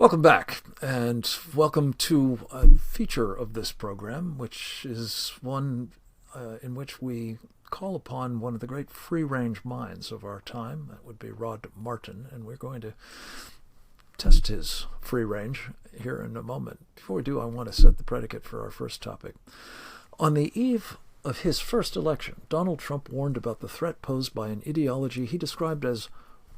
Welcome back, and welcome to a feature of this program, which is one in which we call upon one of the great free-range minds of our time. That would be Rod Martin, and we're going to test his free range here in a moment. Before we do, I want to set the predicate for our first topic. On the eve of his first election, Donald Trump warned about the threat posed by an ideology he described as,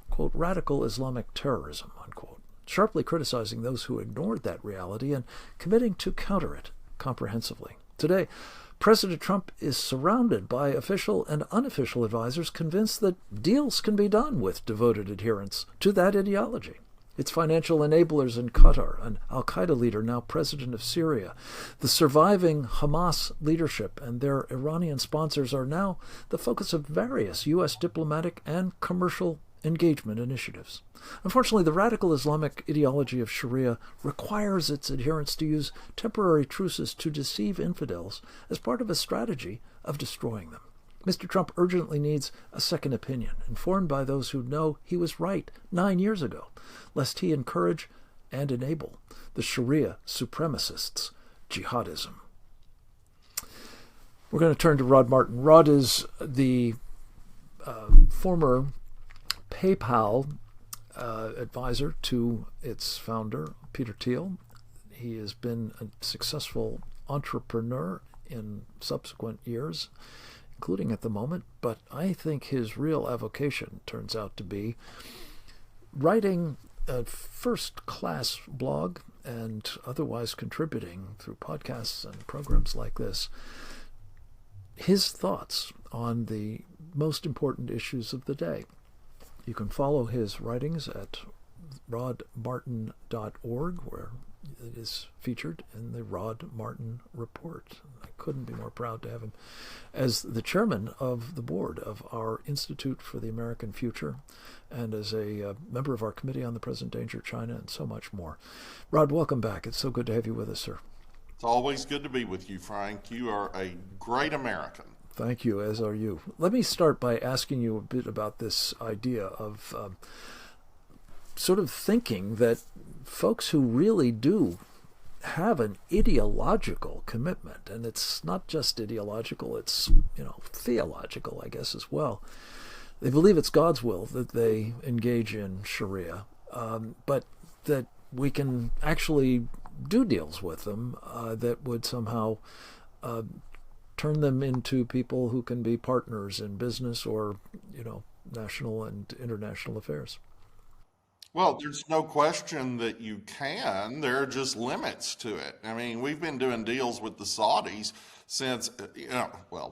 quote, radical Islamic terrorism, unquote, sharply criticizing those who ignored that reality and committing to counter it comprehensively. Today, President Trump is surrounded by official and unofficial advisors convinced that deals can be done with devoted adherents to that ideology. Its financial enablers in Qatar, an al-Qaeda leader now president of Syria, the surviving Hamas leadership and their Iranian sponsors are now the focus of various U.S. diplomatic and commercial engagement initiatives. Unfortunately, the radical Islamic ideology of Sharia requires its adherents to use temporary truces to deceive infidels as part of a strategy of destroying them. Mr. Trump urgently needs a second opinion, informed by those who know he was right 9 years ago, lest he encourage and enable the Sharia supremacists' jihadism. We're going to turn to Rod Martin. Rod is the former PayPal advisor to its founder, Peter Thiel. He has been a successful entrepreneur in subsequent years, including at the moment, but I think his real avocation turns out to be writing a first-class blog and otherwise contributing through podcasts and programs like this, his thoughts on the most important issues of the day. You can follow his writings at rodmartin.org, where it is featured in the Rod Martin Report. I couldn't be more proud to have him as the chairman of the board of our Institute for the American Future and as a member of our Committee on the Present Danger of China and so much more. Rod, welcome back. It's so good to have you with us, sir. It's always good to be with you, Frank. You are a great American. Thank you, as are you. Let me start by asking you a bit about this idea of sort of thinking that folks who really do have an ideological commitment, and it's not just ideological, it's, theological, I guess, as well. They believe it's God's will that they engage in Sharia, but that we can actually do deals with them that would somehow turn them into people who can be partners in business or, national and international affairs. Well, there's no question that you can. There are just limits to it. I mean, we've been doing deals with the Saudis since,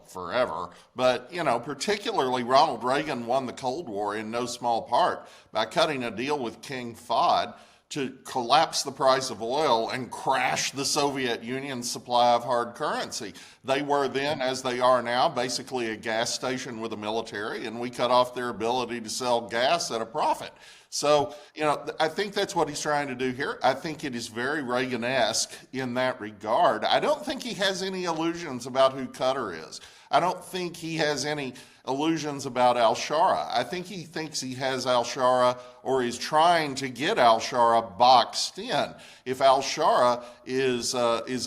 forever. But, particularly Ronald Reagan won the Cold War in no small part by cutting a deal with King Fahd to collapse the price of oil and crash the Soviet Union's supply of hard currency. They were then, as they are now, basically a gas station with a military, and we cut off their ability to sell gas at a profit. So, I think that's what he's trying to do here. I think it is very Reagan-esque in that regard. I don't think he has any illusions about who Qatar is. I don't think he has any illusions about al-Shara. I think he thinks he has al-Shara, or is trying to get al-Shara boxed in. If al-Shara is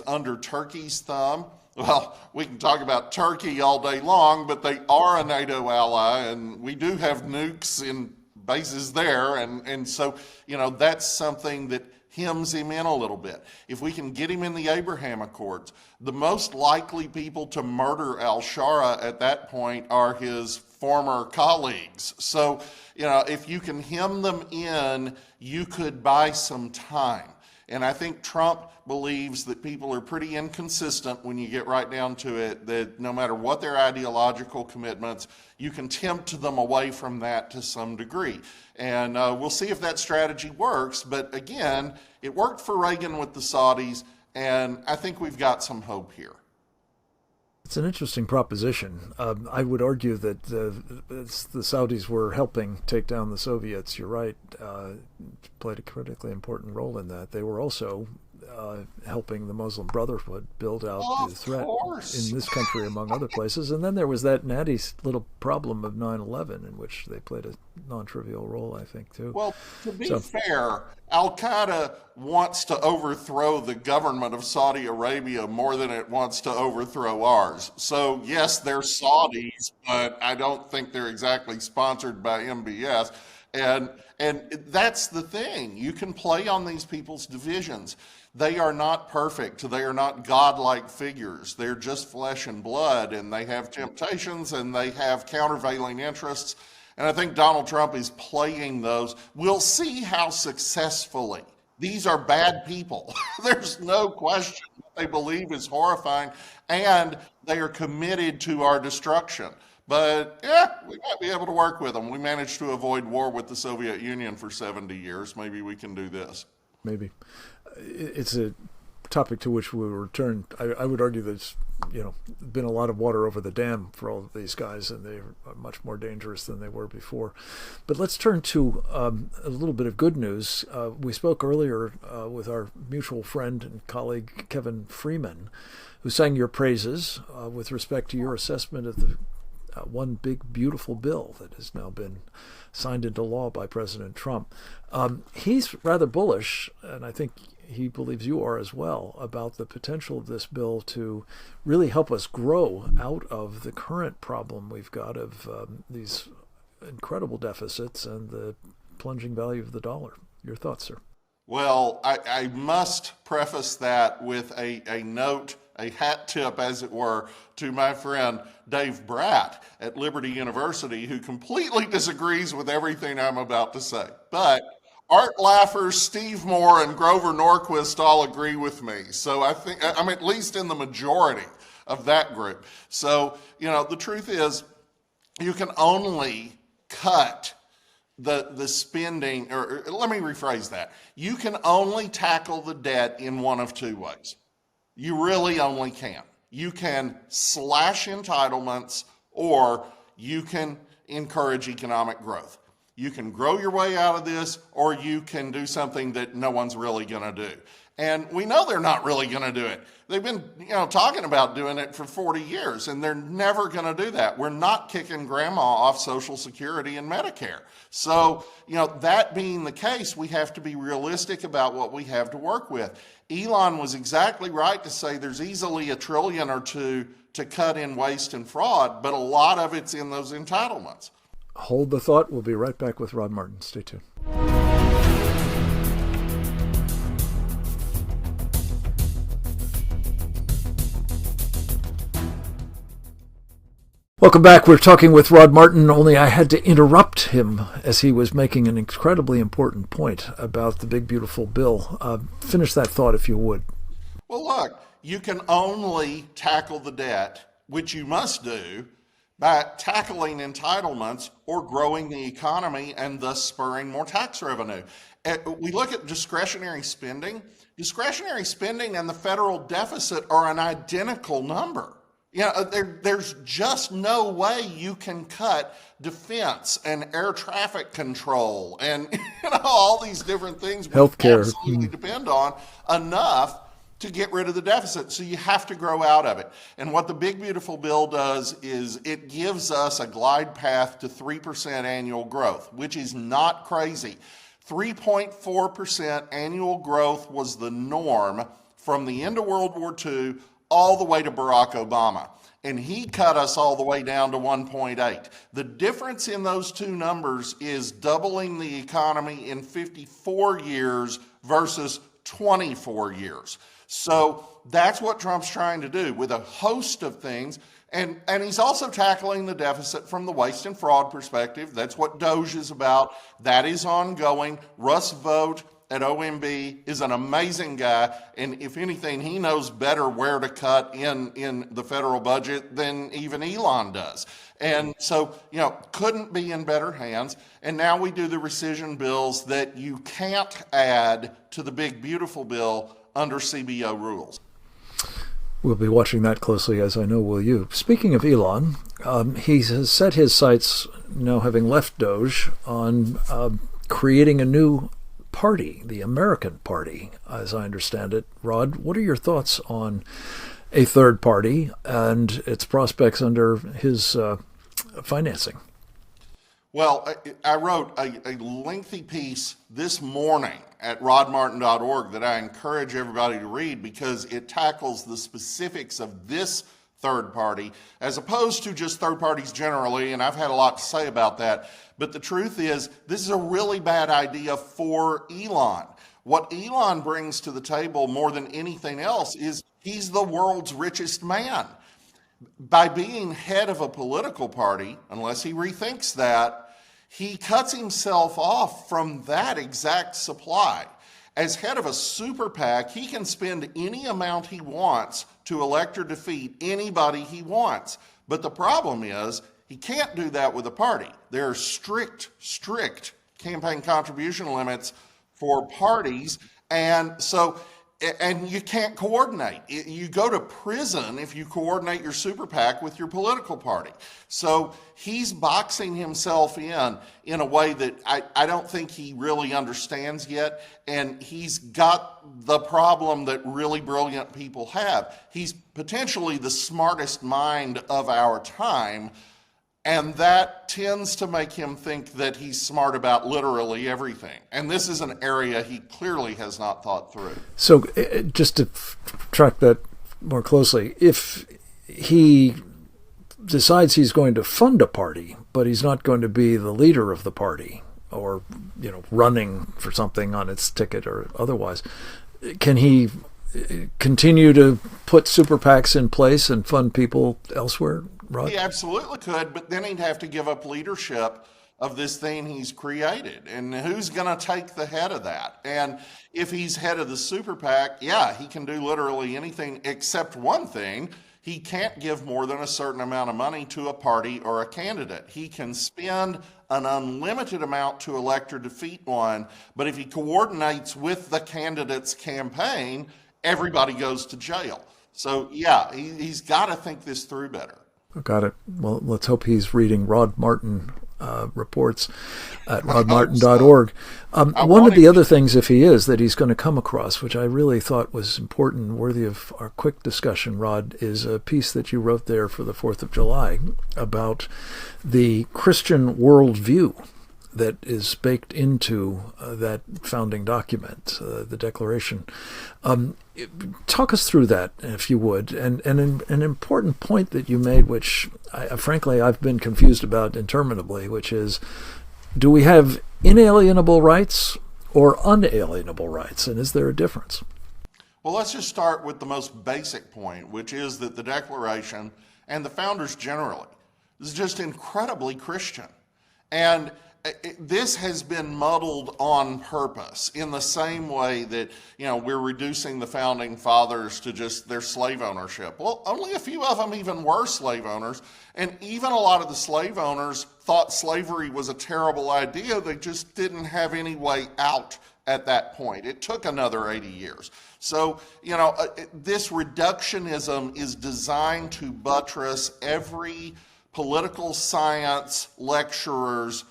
under Turkey's thumb, well, we can talk about Turkey all day long, but they are a NATO ally, and we do have nukes in bases there, and so, that's something that hems him in a little bit. If we can get him in the Abraham Accords, the most likely people to murder al-Shara at that point are his former colleagues. So, if you can hem them in, you could buy some time. And I think Trump believes that people are pretty inconsistent when you get right down to it, that no matter what their ideological commitments, you can tempt them away from that to some degree. And we'll see if that strategy works. But again, it worked for Reagan with the Saudis, and I think we've got some hope here. It's an interesting proposition. I would argue that the Saudis were helping take down the Soviets. You're right. Played a critically important role in that. They were also helping the Muslim Brotherhood build out Of the threat course. in this country, among other places. And then there was that natty little problem of 9/11, in which they played a non-trivial role, I think, too. Well, to be So, fair, Al Qaeda wants to overthrow the government of Saudi Arabia more than it wants to overthrow ours. So, yes, they're Saudis, but I don't think they're exactly sponsored by MBS. And that's the thing. You can play on these people's divisions. They are not perfect. They are not godlike figures. They're just flesh and blood, and they have temptations and they have countervailing interests. And I think Donald Trump is playing those. We'll see how successfully. These are bad people. There's no question. What they believe is horrifying, and they are committed to our destruction. But yeah, we might be able to work with them. We managed to avoid war with the Soviet Union for 70 years. Maybe we can do this. maybe. It's a topic to which we will return. I would argue there's been a lot of water over the dam for all of these guys, and they are much more dangerous than they were before. But let's turn to a little bit of good news. We spoke earlier with our mutual friend and colleague Kevin Freeman, who sang your praises with respect to your assessment of the one big beautiful bill that has now been signed into law by President Trump. He's rather bullish, and I think he believes you are as well, about the potential of this bill to really help us grow out of the current problem we've got of these incredible deficits and the plunging value of the dollar. Your thoughts, sir? Well, I must preface that with a note, a hat tip, as it were, to my friend Dave Bratt at Liberty University, who completely disagrees with everything I'm about to say. But Art Laffer, Steve Moore, and Grover Norquist all agree with me. So I think I'm at least in the majority of that group. So, the truth is, you can only cut the spending, or let me rephrase that. You can only tackle the debt in one of two ways. You really only can. You can slash entitlements, or you can encourage economic growth. You can grow your way out of this, or you can do something that no one's really going to do. And we know they're not really going to do it. They've been, talking about doing it for 40 years, and they're never going to do that. We're not kicking grandma off Social Security and Medicare. So, that being the case, we have to be realistic about what we have to work with. Elon was exactly right to say there's easily $1 trillion or $2 trillion to cut in waste and fraud, but a lot of it's in those entitlements. Hold the thought. We'll be right back with Rod Martin. Stay tuned. Welcome back. We're talking with Rod Martin, only I had to interrupt him as he was making an incredibly important point about the big, beautiful bill. Finish that thought, if you would. Well, look, you can only tackle the debt, which you must do, by tackling entitlements or growing the economy and thus spurring more tax revenue. We look at discretionary spending. Discretionary spending and the federal deficit are an identical number. There's just no way you can cut defense and air traffic control and all these different things we healthcare absolutely depend on enough to get rid of the deficit. So you have to grow out of it. And what the big beautiful bill does is it gives us a glide path to 3% annual growth, which is not crazy. 3.4% annual growth was the norm from the end of World War II all the way to Barack Obama. And he cut us all the way down to 1.8. The difference in those two numbers is doubling the economy in 54 years versus 24 years. So that's what Trump's trying to do with a host of things. And he's also tackling the deficit from the waste and fraud perspective. That's what DOGE is about. That is ongoing. Russ Vought at OMB is an amazing guy, and if anything, he knows better where to cut in the federal budget than even Elon does. And so, couldn't be in better hands. And now we do the rescission bills that you can't add to the big beautiful bill under CBO rules. We'll be watching that closely, as I know will you. Speaking of Elon, he has set his sights, now having left DOGE, on creating a new party, the American Party, as I understand it. Rod, what are your thoughts on a third party and its prospects under his financing? Well, I wrote a lengthy piece this morning at rodmartin.org that I encourage everybody to read because it tackles the specifics of this third party as opposed to just third parties generally, and I've had a lot to say about that. But the truth is, this is a really bad idea for Elon. What Elon brings to the table more than anything else is he's the world's richest man. By being head of a political party, unless he rethinks that, he cuts himself off from that exact supply. As head of a super PAC, he can spend any amount he wants to elect or defeat anybody he wants. But the problem is, he can't do that with a party. There are strict campaign contribution limits for parties, and you can't coordinate. You go to prison if you coordinate your super PAC with your political party. So he's boxing himself in a way that I don't think he really understands yet. And he's got the problem that really brilliant people have. He's potentially the smartest mind of our time. And that tends to make him think that he's smart about literally everything. And this is an area he clearly has not thought through. So just to track that more closely, if he decides he's going to fund a party, but he's not going to be the leader of the party or, running for something on its ticket or otherwise, can he continue to put super PACs in place and fund people elsewhere, Rod? He absolutely could, but then he'd have to give up leadership of this thing he's created. And who's going to take the head of that? And if he's head of the super PAC, yeah, he can do literally anything except one thing. He can't give more than a certain amount of money to a party or a candidate. He can spend an unlimited amount to elect or defeat one, but if he coordinates with the candidate's campaign, everybody goes to jail. So, yeah, he's got to think this through better. Got it. Well, let's hope he's reading Rod Martin reports at rodmartin.org. One of the other things, if he is, that he's going to come across, which I really thought was important, worthy of our quick discussion, Rod, is a piece that you wrote there for the 4th of July about the Christian worldview that is baked into that founding document, the Declaration. Talk us through that, if you would. And an important point that you made, which frankly I've been confused about interminably, which is, do we have inalienable rights or unalienable rights? And is there a difference? Well, let's just start with the most basic point, which is that the Declaration and the founders generally is just incredibly Christian. And this has been muddled on purpose in the same way that, we're reducing the founding fathers to just their slave ownership. Well, only a few of them even were slave owners. And even a lot of the slave owners thought slavery was a terrible idea. They just didn't have any way out at that point. It took another 80 years. So, this reductionism is designed to buttress every political science lecturer's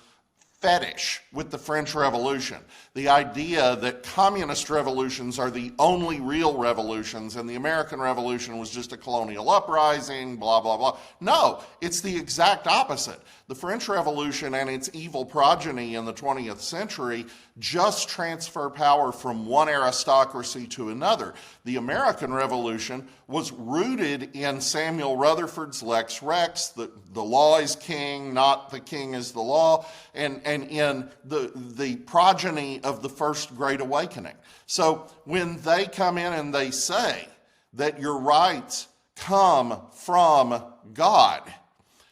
fetish with the French Revolution. The idea that communist revolutions are the only real revolutions and the American Revolution was just a colonial uprising, blah, blah, blah. No, it's the exact opposite. The French Revolution and its evil progeny in the 20th century just transfer power from one aristocracy to another. The American Revolution was rooted in Samuel Rutherford's Lex Rex, the law is king, not the king is the law, and in the progeny of the First Great Awakening. So when they come in and they say that your rights come from God,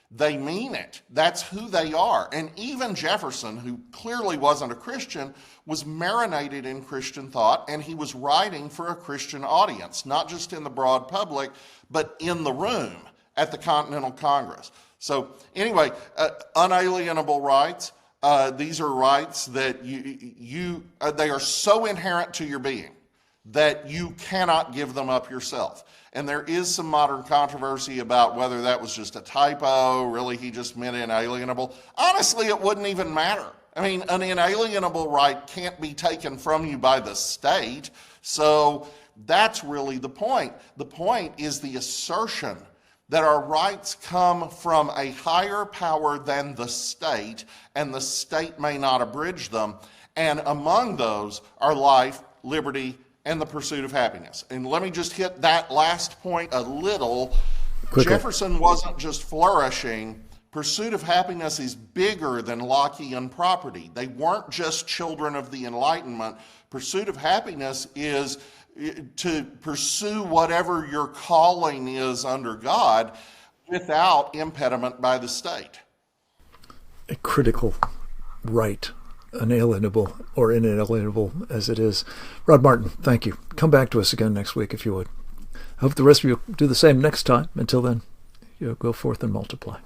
they mean it. That's who they are. And even Jefferson, who clearly wasn't a Christian, was marinated in Christian thought, and he was writing for a Christian audience, not just in the broad public, but in the room at the Continental Congress. So anyway, unalienable rights. These are rights that they are so inherent to your being that you cannot give them up yourself. And there is some modern controversy about whether that was just a typo, really he just meant inalienable. Honestly, it wouldn't even matter I mean, an inalienable right can't be taken from you by the state. So that's really the point. The point is the assertion that our rights come from a higher power than the state, and the state may not abridge them. And among those are life, liberty, and the pursuit of happiness. And let me just hit that last point a little. Quickly. Jefferson wasn't just flourishing. Pursuit of happiness is bigger than Lockean property. They weren't just children of the Enlightenment. Pursuit of happiness is to pursue whatever your calling is under God without impediment by the state. A critical right, unalienable or inalienable as it is. Rod Martin, thank you. Come back to us again next week if you would. I hope the rest of you do the same next time. Until then, go forth and multiply.